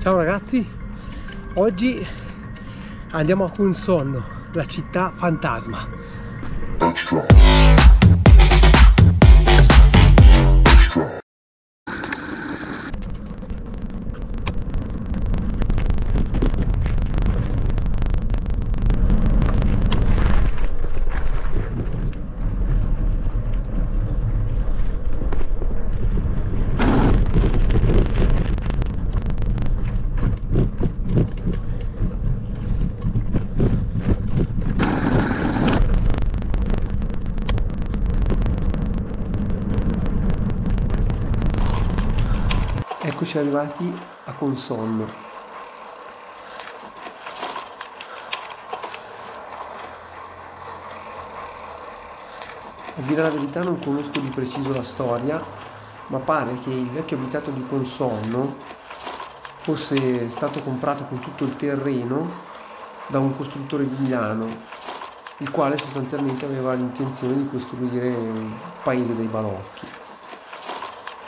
Ciao ragazzi, oggi andiamo a Consonno, la città fantasma. Eccoci arrivati a Consonno. A dire la verità non conosco di preciso la storia, ma pare che il vecchio abitato di Consonno fosse stato comprato con tutto il terreno da un costruttore di Milano, il quale sostanzialmente aveva l'intenzione di costruire un paese dei balocchi.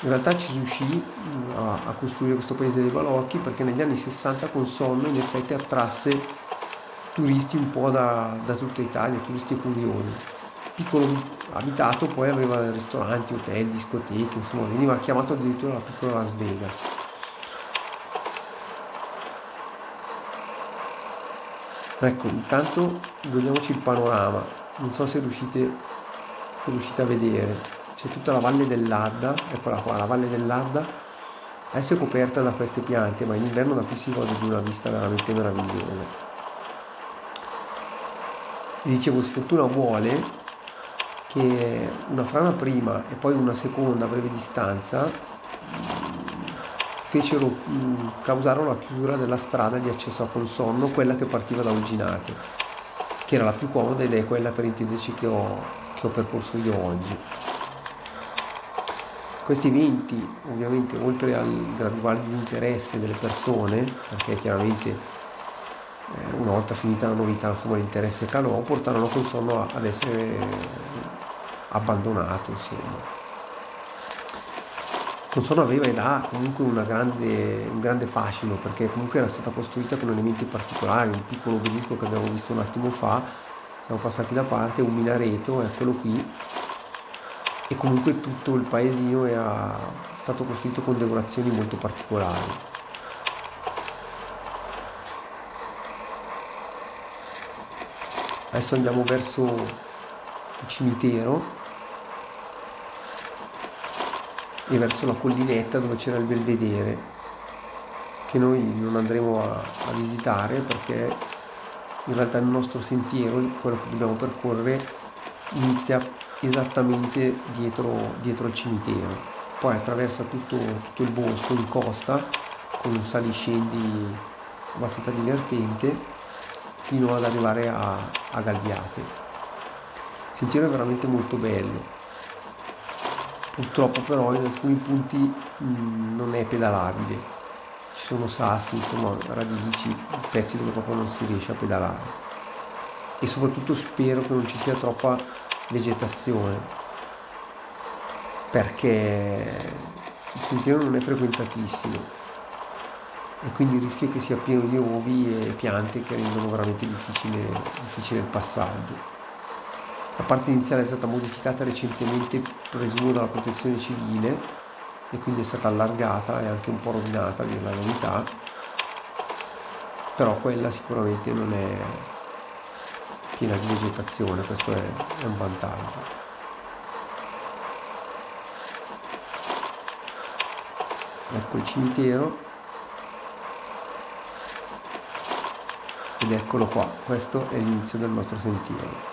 In realtà ci riuscì a costruire questo paese dei balocchi perché negli anni 60 Consonno in effetti attrasse turisti un po' da tutta Italia, turisti curiosi. Piccolo abitato, poi aveva ristoranti, hotel, discoteche, insomma veniva chiamato addirittura la piccola Las Vegas. Ecco, intanto godiamoci il panorama, non so se riuscite a vedere. C'è tutta la valle dell'Adda, eccola qua, la valle dell'Adda, adesso è coperta da queste piante, ma in inverno da qui si gode di una vista veramente meravigliosa. Vi dicevo, sfortuna vuole che una frana prima e poi una seconda a breve distanza causarono la chiusura della strada di accesso a Consonno, quella che partiva da Olginate, che era la più comoda ed è quella, per intenderci, che ho percorso io oggi. Questi eventi, ovviamente, oltre al graduale disinteresse delle persone, perché chiaramente una volta finita la novità, insomma, l'interesse calò, portarono Consonno ad essere abbandonato, insomma. Consonno aveva ed ha comunque un grande fascino, perché comunque era stata costruita con elementi particolari, un piccolo obelisco che abbiamo visto un attimo fa, siamo passati da parte, un minareto, eccolo qui, e comunque tutto il paesino era stato costruito con decorazioni molto particolari. Adesso andiamo verso il cimitero e verso la collinetta dove c'era il belvedere, che noi non andremo a visitare perché in realtà il nostro sentiero, quello che dobbiamo percorrere, inizia esattamente dietro il cimitero, poi attraversa tutto il bosco in costa con un saliscendi abbastanza divertente fino ad arrivare a Galbiate. Il sentiero è veramente molto bello, purtroppo però in alcuni punti non è pedalabile, ci sono sassi, insomma radici, pezzi dove proprio non si riesce a pedalare, e soprattutto spero che non ci sia troppa vegetazione, perché il sentiero non è frequentatissimo e quindi il rischio è che sia pieno di rovi e piante che rendono veramente difficile il passaggio. La parte iniziale è stata modificata recentemente, presumo dalla protezione civile, e quindi è stata allargata e anche un po' rovinata, a dire la verità, però quella sicuramente non è piena di vegetazione, questo è un vantaggio. Ecco il cimitero ed eccolo qua, questo è l'inizio del nostro sentiero.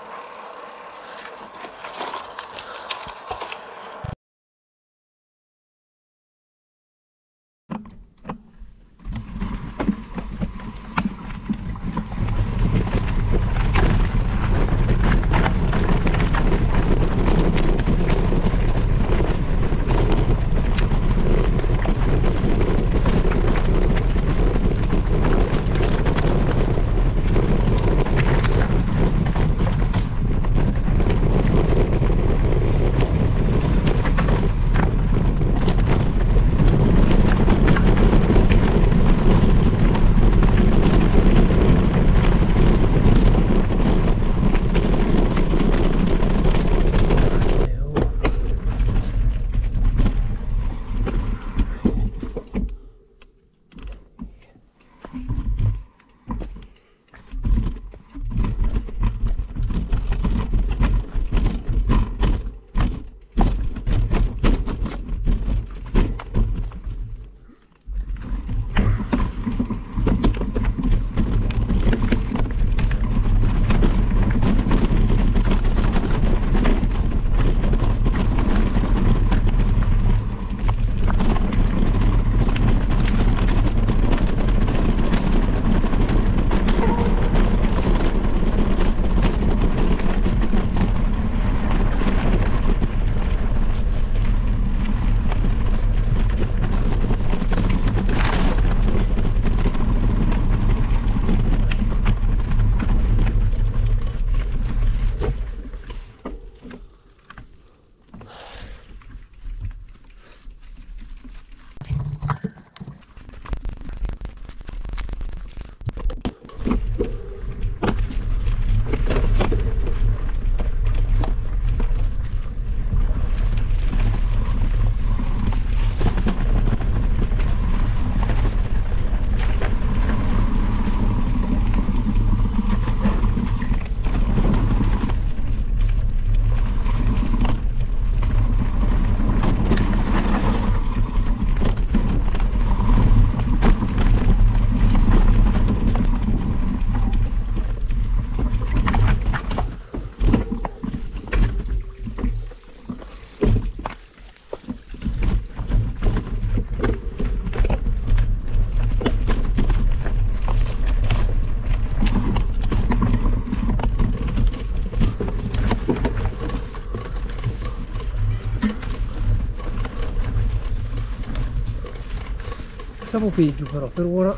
Pensavo peggio, però per ora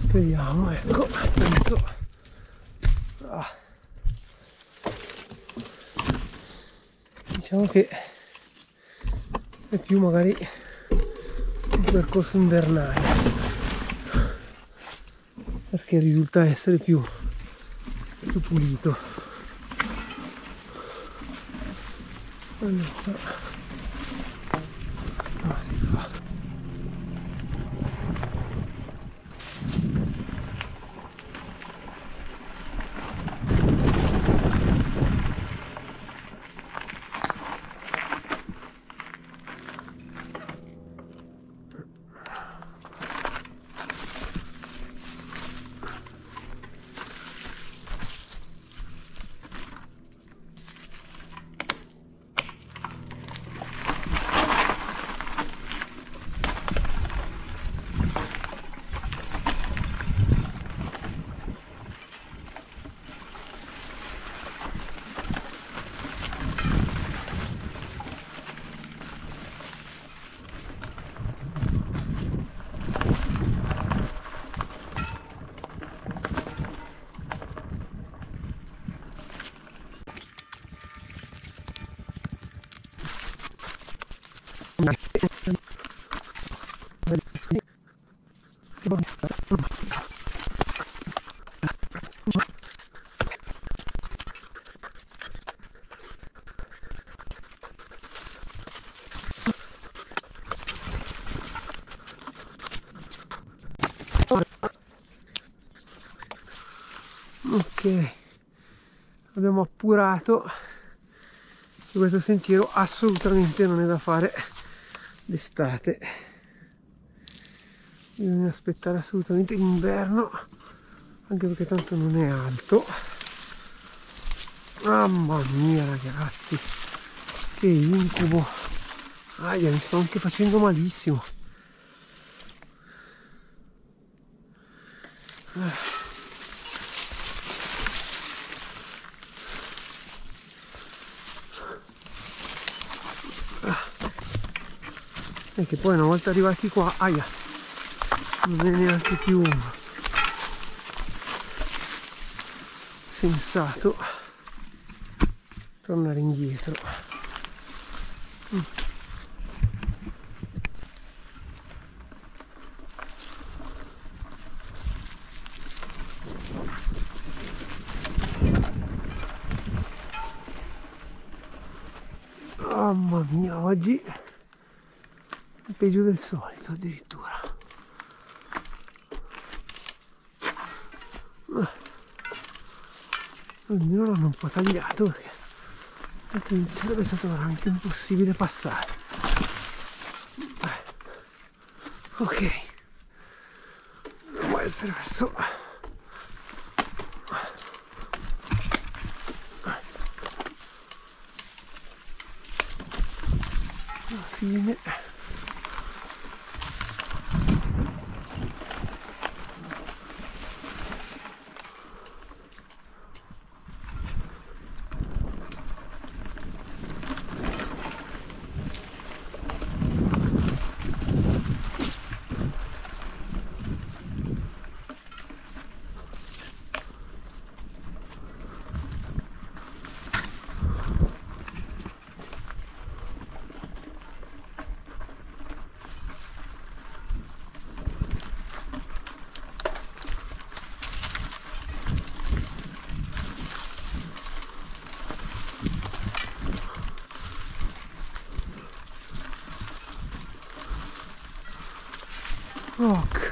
speriamo, ecco. Diciamo che è più magari un percorso invernale, perché risulta essere più pulito. Allora, si fa. Ok, abbiamo appurato che questo sentiero assolutamente non è da fare d'estate, bisogna aspettare assolutamente l'inverno, anche perché tanto non è alto. Mamma mia ragazzi, che incubo, aia, mi sto anche facendo malissimo. E che poi una volta arrivati qua, aia, non è neanche più sensato tornare indietro. Mamma mia, oggi è peggio del solito addirittura. Almeno l'hanno un po' tagliato, perché altrimenti sarebbe stato veramente impossibile passare. Ok, dobbiamo essere verso la fine. Ok.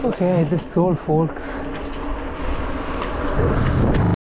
Ok, that's all folks.